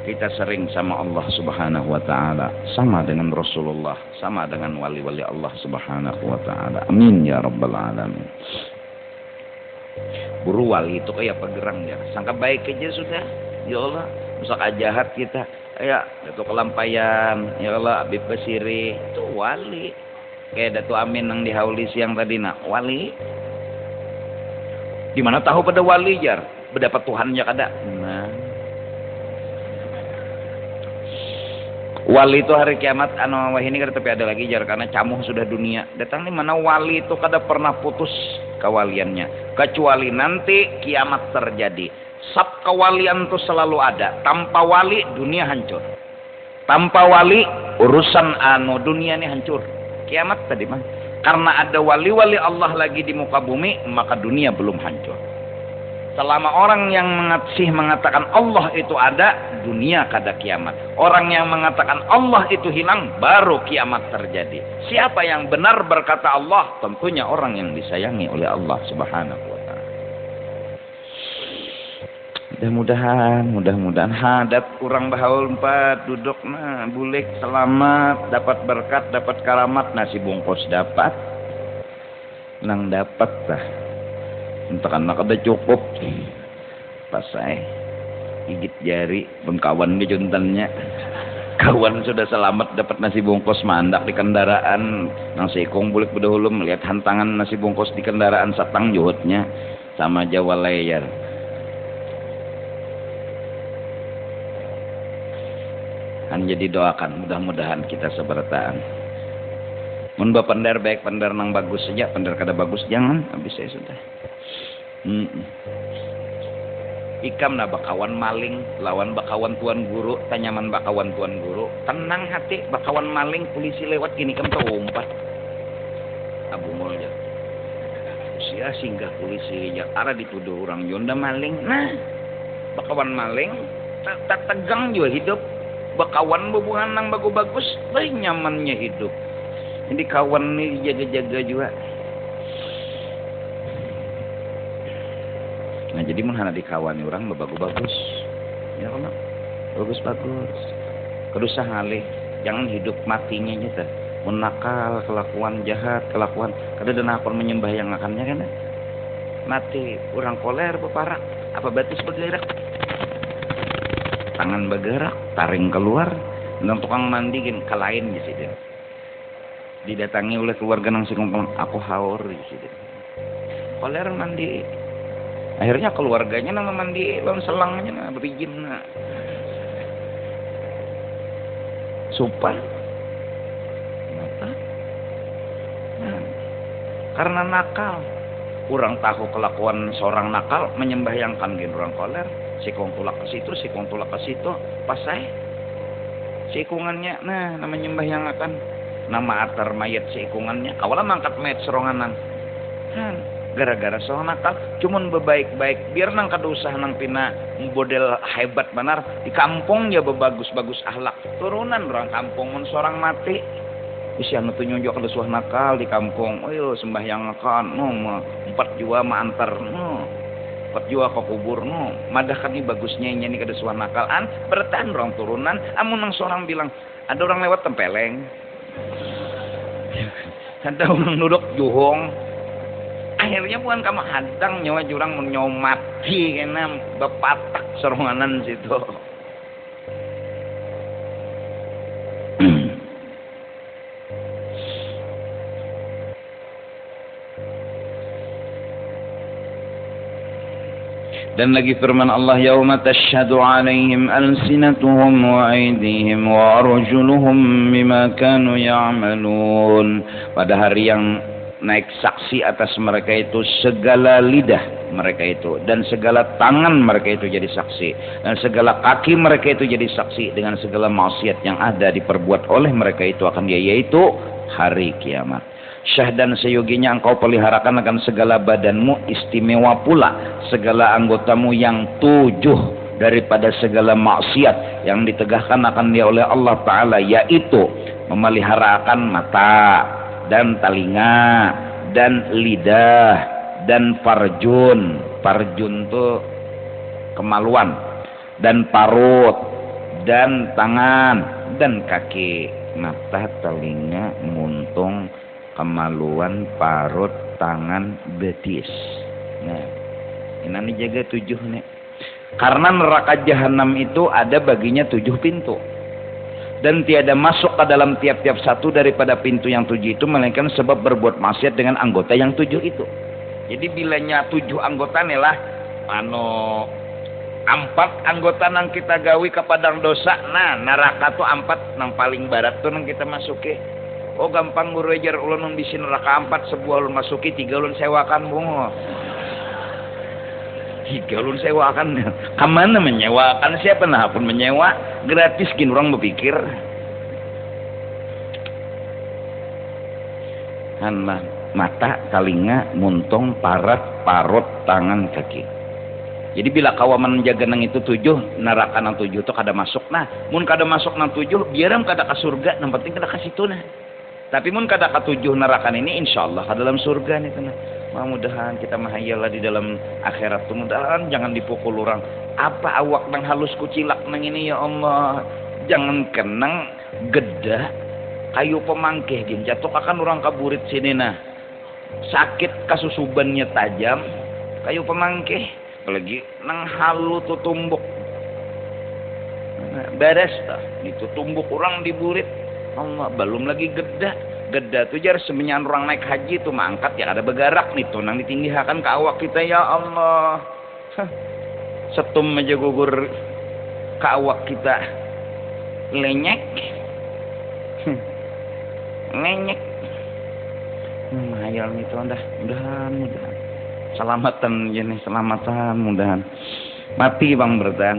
kita sering sama Allah Subhanahu wa taala, sama dengan Rasulullah, sama dengan wali-wali Allah Subhanahu wa taala. Amin ya rabbal alamin. Buru wali itu kayak pegerang ya. Sangka baik aja sudah. Ya Allah, musak jahat kita. Ya, Datuk Kelampayan, ya Allah, Habib Basiri, itu wali. Kayak Datuk Amin yang di Hauli siang tadi, nak wali. Di mana tahu pada wali jar? Berdapat Tuhannya kada. Nah. Wali itu hari kiamat wah ini kada tapi ada lagi jar karena camuh sudah dunia. Datang di mana wali itu kada pernah putus kewaliannya kecuali nanti kiamat terjadi. Sab kewalian itu selalu ada. Tanpa wali dunia hancur. Tanpa wali urusan dunia ini hancur. Kiamat tadi mah. Karena ada wali-wali Allah lagi di muka bumi, maka dunia belum hancur. Selama orang yang mengatakan Allah itu ada, dunia kada kiamat. Orang yang mengatakan Allah itu hilang, baru kiamat terjadi. Siapa yang benar berkata Allah? Tentunya orang yang disayangi oleh Allah Subhanahu wa taala. Mudah-mudahan hadap kurang bahaul 4 duduk bulik selamat, dapat berkat, dapat karamat, nasi bungkus dapat. Nang dapat dah. Entah kan kada cukup. Pasai gigit jari pengkawan di juntannya. Kawan sudah selamat dapat nasi bungkus mandak di kendaraan. Nang sekong bulik berdahulu melihat hantangan nasi bungkus di kendaraan satang juhutnya sama Jawa layar. Jadi doakan mudah-mudahan kita sebertaan. Mun bapender baik pender nang bagus saja, pender kada bagus jangan, habis saya sudah. ikam na bakawan maling lawan bakawan tuan guru tanyaman bakawan tuan guru tenang hati bakawan maling polisi lewat gini kam umpat Abu Mulya sia singgah polisi ya arah dituduh orang yonda maling nah bakawan maling tak tegang juga hidup bakawan hubungan nang bagus-bagus baik nyamannya hidup jadi kawan nih jaga-jaga juga. Nah jadi menghana dikawani orang bagus-bagus ya kan bagus-bagus kedusah ngalih jangan hidup matinya gitu menakal kelakuan jahat kelakuan kada dan apa menyembah yang akannya kan mati orang koler beparak apa batis bergerak tangan bergerak taring keluar dan tukang mandi gin kalain di situ didatangi oleh keluarga nang singkong aku haur di situ koler mandi akhirnya keluarganya nama mandi lawan selangnya nah berijin nah sumpah nah, karena nakal orang tahu kelakuan seorang nakal menyembahyangkan gin orang koler sikong tulak ke situ sikong tulak ke situ pas saya sikungannya nah nama nyembahyangakan nama atar mayat sikungannya awalnya mangkat mayat seronganan gara-gara soal nakal cuman bebaik-baik biar nang kada usah nang pina model hebat benar di kampung ya bebagus-bagus ahlak turunan orang kampung mun seorang mati usia nu tunjuk kada suah nakal di kampung oh sembahyang akan no 4 jua ma antar no 4 jua ke kubur no madah kadi bagusnya ini kada suah nakalan bertahan orang turunan amun nang seorang bilang ada orang lewat tempeleng ada orang duduk juhong akhirnya bukan kamu hadang nyawa jurang menyawa mati kena bepatak seronganan situ dan lagi firman Allah yauma tashhadu alaihim alsinatuhum wa aydihim wa arjuluhum bima kanu ya'malun pada hari yang naik saksi atas mereka itu segala lidah mereka itu dan segala tangan mereka itu jadi saksi dan segala kaki mereka itu jadi saksi dengan segala maksiat yang ada diperbuat oleh mereka itu akan dia yaitu hari kiamat. Syah dan seyoginya engkau peliharakan akan segala badanmu istimewa pula segala anggotamu yang 7 daripada segala maksiat yang ditegahkan akan dia oleh Allah Ta'ala yaitu memeliharakan mata dan telinga dan lidah dan farjun tuh kemaluan dan parut dan tangan dan kaki mata telinga muntung kemaluan parut tangan betis nah ini jaga 7 nih karena neraka jahanam itu ada baginya 7 pintu dan tiada masuk ke dalam tiap-tiap satu daripada pintu yang 7 itu melainkan sebab berbuat maksiat dengan anggota yang 7 itu. Jadi bilanya 7 anggota nih lah 4 anggota nang kita gawi ke padang dosa nah neraka tuh 4 nang paling barat tuh nang kita masuki oh gampang guru ajar ulun nang bisi neraka 4 sebuah ulun masuki 3 ulun sewakan bungo 3 ulun sewakan kamana menyewakan siapa nah pun menyewa gratis gin orang berpikir hanlah mata telinga muntung parat parut tangan kaki jadi bila kawaman menjaga nang itu 7 neraka nang 7 itu kada masuk nah mun kada masuk nang 7 biaram kada ke surga nang penting kada ke situ nah tapi mun kada ke 7 neraka ini insyaallah ke dalam surga nih nah mudah-mudahan kita mahayallah di dalam akhirat mudah-mudahan jangan dipukul orang apa awak nang halus kucilak nang ini ya Allah jangan kenang gedah kayu pemangkeh gin jatuh akan orang kaburit sini nah sakit kasusubannya tajam kayu pemangkeh apalagi nang halu tuh tumbuk beres dah itu tumbuk orang diburit Allah belum lagi gedah tuh jar semenyan orang naik haji tuh mangkat ya ada begarak nih tuh nang ditinggihakan ke awak kita ya Allah setum aja gugur ke awak kita lenyek hayal nih tuh mudahan selamatan mudahan Mati bang bertahan.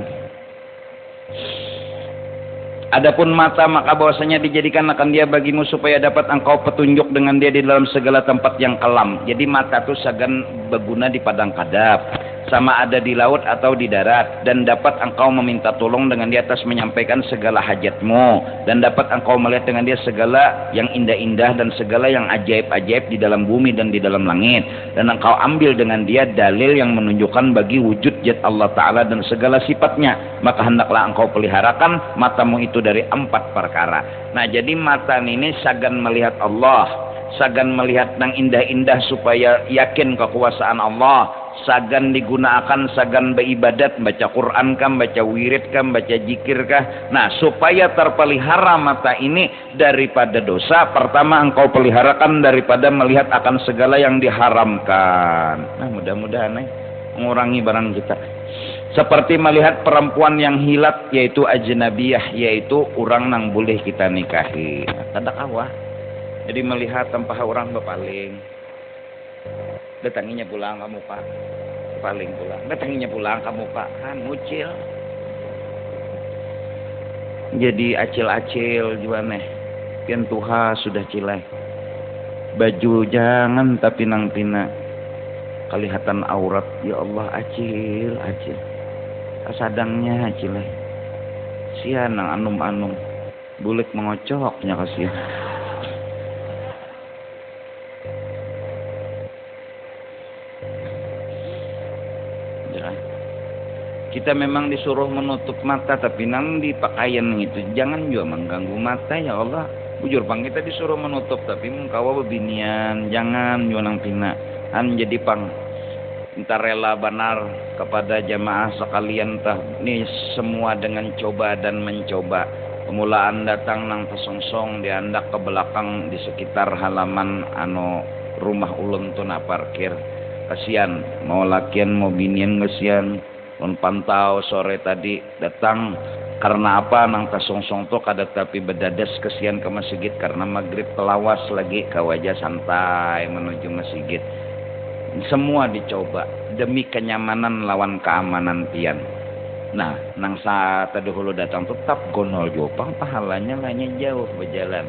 Adapun mata maka bahwasanya dijadikan akan dia bagimu supaya dapat engkau petunjuk dengan dia di dalam segala tempat yang kelam. Jadi mata itu sagan berguna di padang kadap, sama ada di laut atau di darat, dan dapat engkau meminta tolong dengan di atas menyampaikan segala hajatmu, dan dapat engkau melihat dengan dia segala yang indah-indah dan segala yang ajaib-ajaib di dalam bumi dan di dalam langit, dan engkau ambil dengan dia dalil yang menunjukkan bagi wujud zat Allah Ta'ala dan segala sifatnya. Maka hendaklah engkau peliharakan matamu itu dari 4 perkara. Nah jadi mata ini sagan melihat Allah, sagan melihat nang indah-indah supaya yakin kekuasaan Allah, sagan digunakan sagan beribadat, baca Quran kah, baca wirid kah, baca zikir kah. Nah supaya terpelihara mata ini daripada dosa, pertama engkau peliharakan daripada melihat akan segala yang diharamkan. Nah mudah-mudahan mengurangi barang kita. Seperti melihat perempuan yang hilat, yaitu ajnabiyah, yaitu orang nang boleh kita nikahi. Tanda kawah. Jadi melihat tanpa orang berpaling. Datanginya pulang kamu pak, paling pulang. Datanginya pulang kamu pak, kan ngucil. Jadi acil-acil juga nih. Pian tuha sudah cilai. Baju jangan tapi nang tina. Kelihatan aurat, ya Allah acil. Kasadangnya cilai. Sian nang anum-anum. Bulik mengocoknya kasihan. Kita memang disuruh menutup mata, tapi nang di pakaian itu jangan juga mengganggu mata ya Allah. Bujur pang kita disuruh menutup, tapi mengkawa bebinian jangan juga nang pina. Jadi pang minta rela benar kepada jamaah sekalian tah ini semua dengan coba dan mencoba. Pemulaan datang nang tesongsong diandak ke belakang di sekitar halaman rumah ulun tuh nak parkir. Kasihan mau lakian mau binian kasihan. Pantau sore tadi datang karena apa nang tasongsong tuh kada tapi bedadas kesian ke masjid karena maghrib telawas lagi ke wajah santai menuju masjid. Semua dicoba demi kenyamanan lawan keamanan pian. Nah nang saat tadi hulu datang tetap gonol jopang pahalanya lainnya jauh berjalan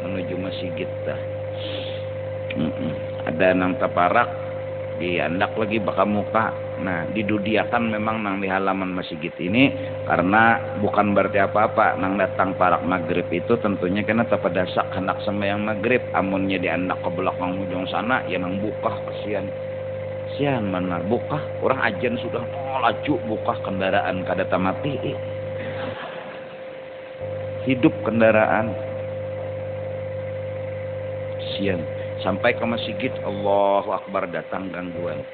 menuju masjid dah. Ada nang taparak diandak lagi baka muka. Nah didudiakan memang nang di halaman masjid ini karena bukan berarti apa-apa nang datang parak maghrib itu tentunya kena tapadasak hendak sembahyang maghrib, amunnya diandak ke belakang ujung sana ya nang buka kesian sian mana buka orang ajan sudah laju buka kendaraan kada tamati hidup kendaraan sian sampai ke masjid Allahu Akbar datang gangguan.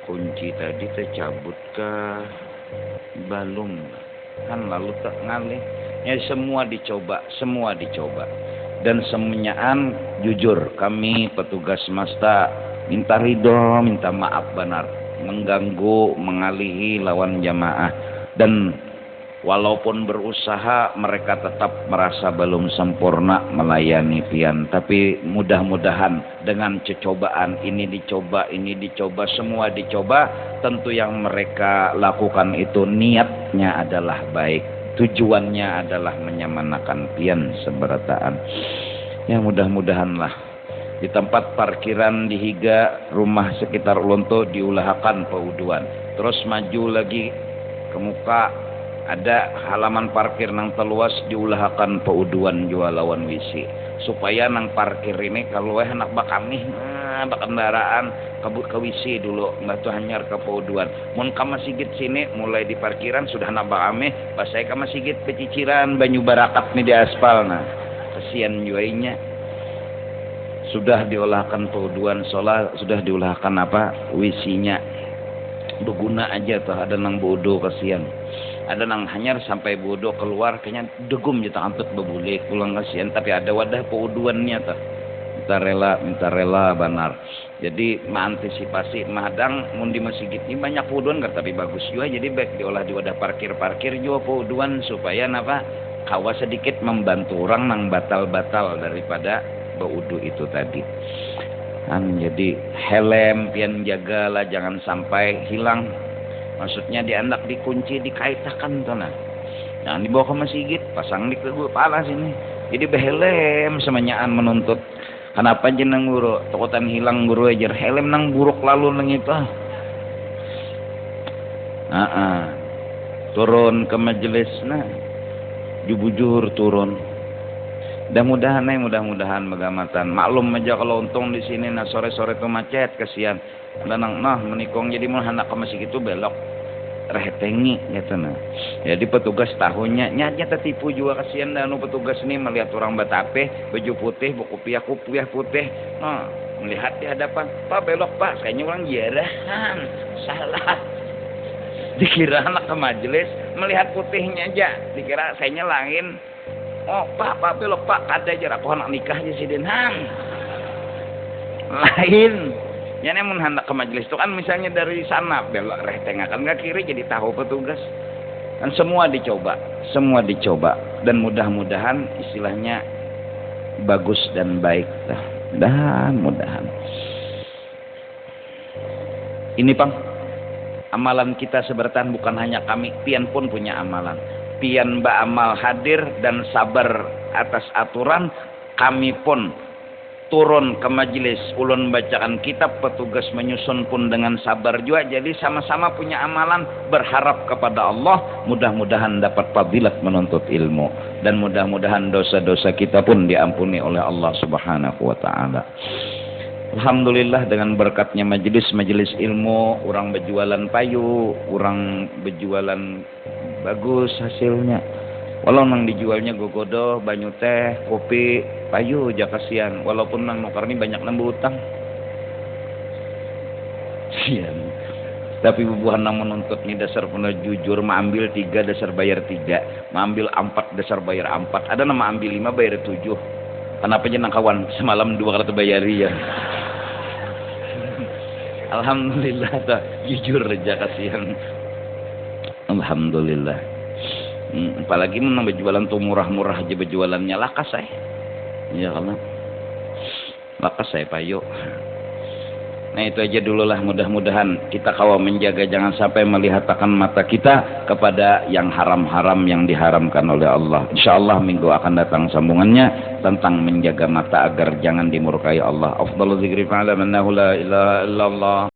Kunci tadi tercabut kah? Belum kan lalu tak ngalih. Ya semua dicoba. Dan semuanyaan jujur kami petugas masta minta ridho, minta maaf benar mengganggu, mengalihi lawan jamaah dan walaupun berusaha mereka tetap merasa belum sempurna melayani pian, tapi mudah-mudahan dengan cobaan ini dicoba, semua dicoba, tentu yang mereka lakukan itu niatnya adalah baik, tujuannya adalah menyemanakan pian seberataan. Ya mudah-mudahanlah di tempat parkiran di higa rumah sekitar Lonto diulahakan pauduan, terus maju lagi ke muka ada halaman parkir nang teluas diulahakan pauduan jual lawan WC supaya nang parkir ini kalau anak bakami kendaraan kabut ke WC dulu nggak tuh hanyar ke pauduan mun ka masjid sini mulai di parkiran sudah nak bakami pas saya ke masjid peciciran banyu barakat nih di aspal. Nah kasihan juainya sudah diulahkan pauduan sholat, sudah diulahkan apa WC-nya berguna aja tuh ada nang bodoh kasihan. Ada nang hanyar sampai bodoh keluar kayaknya degum jeta antut bebulik pulang kasihan, tapi ada wadah pauduannya tuh minta rela benar. Jadi mengantisipasi madang mun di masjid ini banyak pauduan kan tapi bagus juga jadi baik diolah di wadah parkir juga pauduan supaya napa kawa sedikit membantu orang nang batal daripada baudu itu tadi kan. Jadi helm pian jagalah jangan sampai hilang. Maksudnya diandak dikunci, dikaitakan tuh nah. Jangan dibawa ke masjid, pasang di kepala sini. Jadi behelem semuanyaan menuntut. Kenapa jeneng guru? Takutan hilang guru aja. Helm nang buruk lalu nang itu. Turun ke majelis nah. Jubujur turun. Mudah-mudahan megamatan. Maklum aja kalau untung di sini nah sore-sore tuh macet kasihan. Danang nah menikong jadi mau hendak ke masjid itu belok. Rehetengi gitu nah. Jadi petugas tahunya nyatnya tertipu juga kasihan dan petugas ini melihat orang batape baju putih buku kupiah putih nah melihat di hadapan Pak belok Pak kayaknya orang jarahan salah dikira anak ke majelis melihat putihnya aja dikira saya lain oh Pak belok Pak kada aja aku anak nikah aja si Denham lain. Ya mun hendak ke majelis itu kan misalnya dari sana belok reh tengah kan nggak kiri jadi tahu petugas kan semua dicoba dan mudah-mudahan istilahnya bagus dan baik dan mudahan ini Pang amalan kita sebertan bukan hanya kami pian pun punya amalan pian amal hadir dan sabar atas aturan kami pun turun ke majelis ulun bacaan kitab petugas menyusun pun dengan sabar juga jadi sama-sama punya amalan berharap kepada Allah mudah-mudahan dapat fadilat menuntut ilmu dan mudah-mudahan dosa-dosa kita pun diampuni oleh Allah Subhanahu wa taala. Alhamdulillah dengan berkatnya majelis ilmu orang berjualan payu orang berjualan bagus hasilnya walau nang dijualnya gogodo, banyu teh, kopi, payu aja kasihan. Walaupun nang nukar ini banyak nambah utang. Sian. Tapi bubuhan nang menuntut nih dasar penuh jujur, ambil 3 dasar bayar 3, ambil 4 dasar bayar 4. Ada nama ambil 5 bayar 7. Kenapa aja nang kawan semalam 2 kali bayari ya. Alhamdulillah tak jujur aja kasihan. Alhamdulillah. Apalagi menang berjualan tuh murah-murah aja berjualannya lakas saya ya karena lakas saya payo nah itu aja dulu lah mudah-mudahan kita kawal menjaga jangan sampai melihatkan mata kita kepada yang haram-haram yang diharamkan oleh Allah insyaallah minggu akan datang sambungannya tentang menjaga mata agar jangan dimurkai Allah afdhalu dzikri fa'ala mannahu la ilaha illallah